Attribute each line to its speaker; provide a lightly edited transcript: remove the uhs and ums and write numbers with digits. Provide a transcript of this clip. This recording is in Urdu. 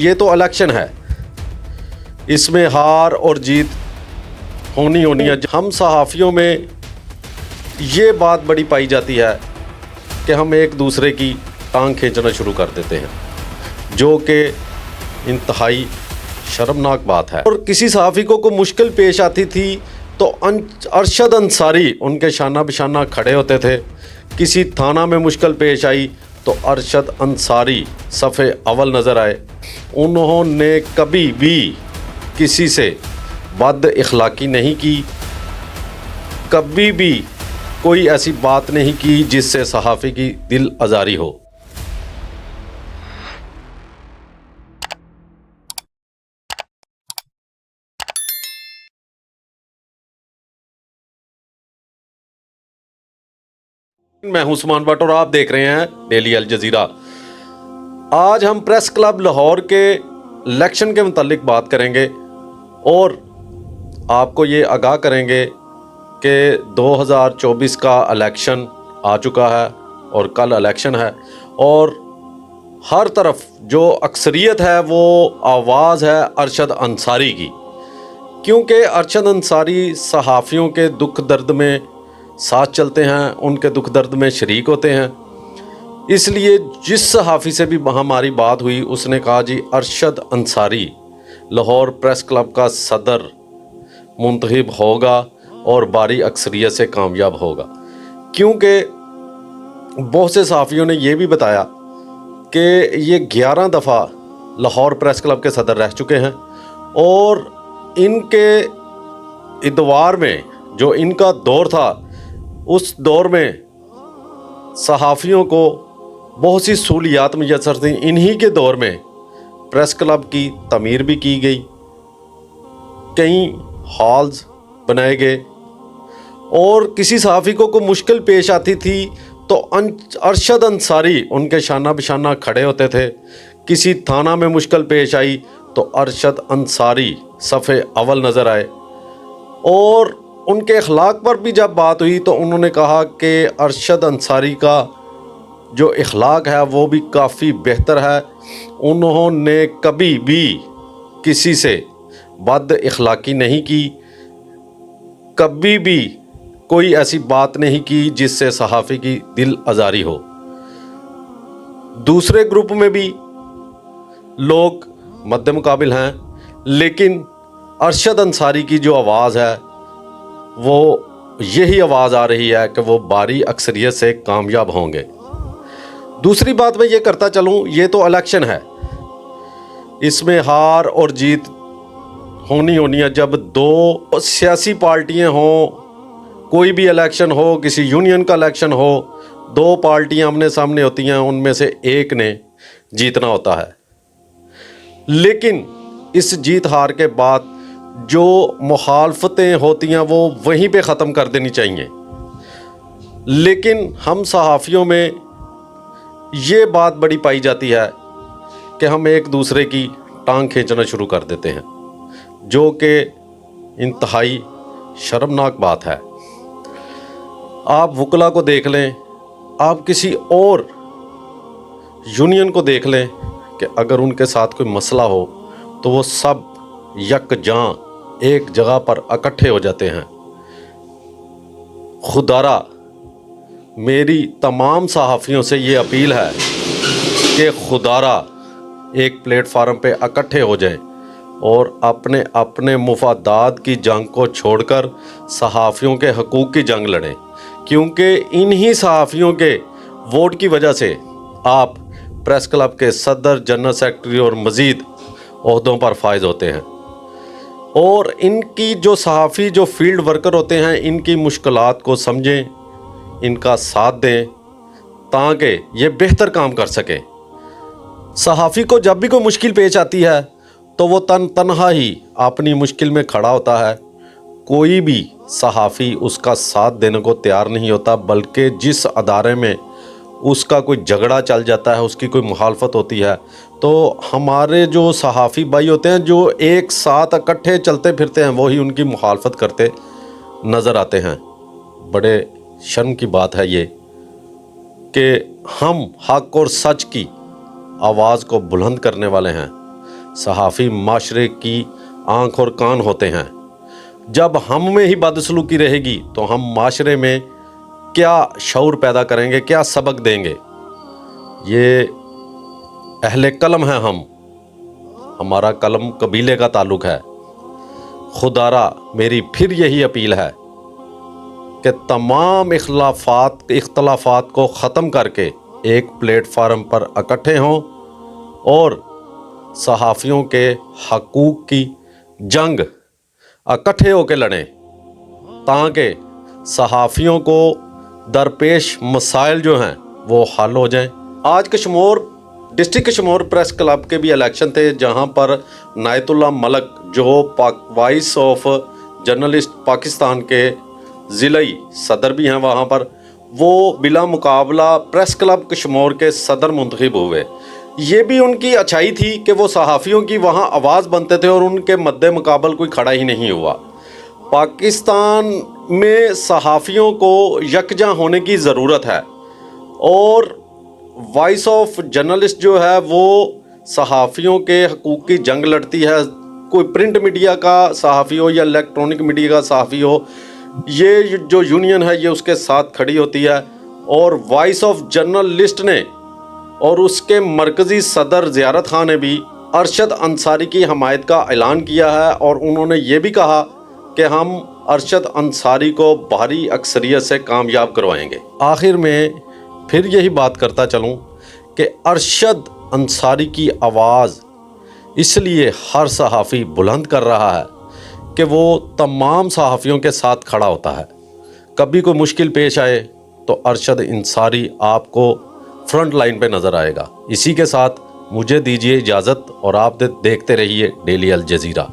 Speaker 1: یہ تو الیکشن ہے، اس میں ہار اور جیت ہونی ہے۔ ہم صحافیوں میں یہ بات بڑی پائی جاتی ہے کہ ہم ایک دوسرے کی ٹانگ کھینچنا شروع کر دیتے ہیں، جو کہ انتہائی شرمناک بات ہے۔ اور کسی صحافی کو کوئی مشکل پیش آتی تھی تو ارشد انصاری ان کے شانہ بشانہ کھڑے ہوتے تھے۔ کسی تھانہ میں مشکل پیش آئی تو ارشد انصاری صفحے اول نظر آئے۔ انہوں نے کبھی بھی کسی سے بد اخلاقی نہیں کی، کبھی بھی کوئی ایسی بات نہیں کی جس سے صحافی کی دل آزاری ہو۔ میں ہوں عثمان بٹ اور آپ دیکھ رہے ہیں ڈیلی الجزیرہ۔ آج ہم پریس کلب لاہور کے الیکشن کے متعلق بات کریں گے اور آپ کو یہ آگاہ کریں گے کہ 2024 کا الیکشن آ چکا ہے اور کل الیکشن ہے، اور ہر طرف جو اکثریت ہے وہ آواز ہے ارشد انصاری کی، کیونکہ ارشد انصاری صحافیوں کے دکھ درد میں ساتھ چلتے ہیں، ان کے دکھ درد میں شریک ہوتے ہیں۔ اس لیے جس صحافی سے بھی ہماری بات ہوئی اس نے کہا جی ارشد انصاری لاہور پریس کلب کا صدر منتخب ہوگا اور بھاری اکثریت سے کامیاب ہوگا، کیونکہ بہت سے صحافیوں نے یہ بھی بتایا کہ یہ 11 دفعہ لاہور پریس کلب کے صدر رہ چکے ہیں، اور ان کے ادوار میں جو ان کا دور تھا اس دور میں صحافیوں کو بہت سی سہولیات میسر تھیں۔ انہی کے دور میں پریس کلب کی تعمیر بھی کی گئی، کئی ہالز بنائے گئے، اور کسی صحافی کو کوئی مشکل پیش آتی تھی تو ارشد انصاری ان کے شانہ بشانہ کھڑے ہوتے تھے۔ کسی تھانہ میں مشکل پیش آئی تو ارشد انصاری صفحے اول نظر آئے، اور ان کے اخلاق پر بھی جب بات ہوئی تو انہوں نے کہا کہ ارشد انصاری کا جو اخلاق ہے وہ بھی کافی بہتر ہے۔ انہوں نے کبھی بھی کسی سے بد اخلاقی نہیں کی، کبھی بھی کوئی ایسی بات نہیں کی جس سے صحافی کی دل آزاری ہو۔ دوسرے گروپ میں بھی لوگ مد مقابل ہیں، لیکن ارشد انصاری کی جو آواز ہے وہ یہی آواز آ رہی ہے کہ وہ بھاری اکثریت سے کامیاب ہوں گے۔ دوسری بات میں یہ کرتا چلوں، یہ تو الیکشن ہے، اس میں ہار اور جیت ہونی ہے۔ جب دو سیاسی پارٹیاں ہوں، کوئی بھی الیکشن ہو، کسی یونین کا الیکشن ہو، دو پارٹیاں آمنے سامنے ہوتی ہیں، ان میں سے ایک نے جیتنا ہوتا ہے، لیکن اس جیت ہار کے بعد جو مخالفتیں ہوتی ہیں وہ وہیں پہ ختم کر دینی چاہیے۔ لیکن ہم صحافیوں میں یہ بات بڑی پائی جاتی ہے کہ ہم ایک دوسرے کی ٹانگ کھینچنا شروع کر دیتے ہیں، جو کہ انتہائی شرمناک بات ہے۔ آپ وکلا کو دیکھ لیں، آپ کسی اور یونین کو دیکھ لیں کہ اگر ان کے ساتھ کوئی مسئلہ ہو تو وہ سب یکجاں ایک جگہ پر اکٹھے ہو جاتے ہیں۔ خدارا میری تمام صحافیوں سے یہ اپیل ہے کہ خدارا ایک پلیٹ فارم پہ اکٹھے ہو جائیں اور اپنے اپنے مفادات کی جنگ کو چھوڑ کر صحافیوں کے حقوق کی جنگ لڑیں، کیونکہ انہی صحافیوں کے ووٹ کی وجہ سے آپ پریس کلب کے صدر، جنرل سیکرٹری اور مزید عہدوں پر فائز ہوتے ہیں۔ اور ان کی جو صحافی جو فیلڈ ورکر ہوتے ہیں، ان کی مشکلات کو سمجھیں، ان کا ساتھ دیں تاکہ یہ بہتر کام کر سکیں۔ صحافی کو جب بھی کوئی مشکل پیش آتی ہے تو وہ تنہا ہی اپنی مشکل میں کھڑا ہوتا ہے، کوئی بھی صحافی اس کا ساتھ دینے کو تیار نہیں ہوتا، بلکہ جس ادارے میں اس کا کوئی جھگڑا چل جاتا ہے، اس کی کوئی مخالفت ہوتی ہے، تو ہمارے جو صحافی بھائی ہوتے ہیں جو ایک ساتھ اکٹھے چلتے پھرتے ہیں وہی ان کی مخالفت کرتے نظر آتے ہیں۔ بڑے شرم کی بات ہے یہ کہ ہم حق اور سچ کی آواز کو بلند کرنے والے ہیں، صحافی معاشرے کی آنکھ اور کان ہوتے ہیں۔ جب ہم میں ہی بدسلوکی رہے گی تو ہم معاشرے میں کیا شعور پیدا کریں گے، کیا سبق دیں گے؟ یہ اہل قلم ہیں ہم، ہمارا قلم قبیلے کا تعلق ہے۔ خدارا میری پھر یہی اپیل ہے کہ تمام اختلافات کو ختم کر کے ایک پلیٹ فارم پر اکٹھے ہوں اور صحافیوں کے حقوق کی جنگ اکٹھے ہو کے لڑیں، تاکہ صحافیوں کو درپیش مسائل جو ہیں وہ حل ہو جائیں۔ آج ڈسٹرکٹ کشمور پریس کلب کے بھی الیکشن تھے، جہاں پر نایت اللہ ملک جو وائس آف جرنلسٹ پاکستان کے ضلعی صدر بھی ہیں وہاں پر، وہ بلا مقابلہ پریس کلب کشمور کے صدر منتخب ہوئے۔ یہ بھی ان کی اچھائی تھی کہ وہ صحافیوں کی وہاں آواز بنتے تھے اور ان کے مد مقابل کوئی کھڑا ہی نہیں ہوا۔ پاکستان میں صحافیوں کو یکجا ہونے کی ضرورت ہے، اور وائس آف جرنلسٹ جو ہے وہ صحافیوں کے حقوق کی جنگ لڑتی ہے۔ کوئی پرنٹ میڈیا کا صحافی ہو یا الیکٹرانک میڈیا کا صحافی ہو، یہ جو یونین ہے یہ اس کے ساتھ کھڑی ہوتی ہے۔ اور وائس آف جرنلسٹ نے اور اس کے مرکزی صدر زیارت خان نے بھی ارشد انصاری کی حمایت کا اعلان کیا ہے، اور انہوں نے یہ بھی کہا کہ ہم ارشد انصاری کو بھاری اکثریت سے کامیاب کروائیں گے۔ آخر میں پھر یہی بات کرتا چلوں کہ ارشد انصاری کی آواز اس لیے ہر صحافی بلند کر رہا ہے کہ وہ تمام صحافیوں کے ساتھ کھڑا ہوتا ہے۔ کبھی کوئی مشکل پیش آئے تو ارشد انصاری آپ کو فرنٹ لائن پہ نظر آئے گا۔ اسی کے ساتھ مجھے دیجیے اجازت، اور آپ دیکھتے رہیے ڈیلی الجزیرہ۔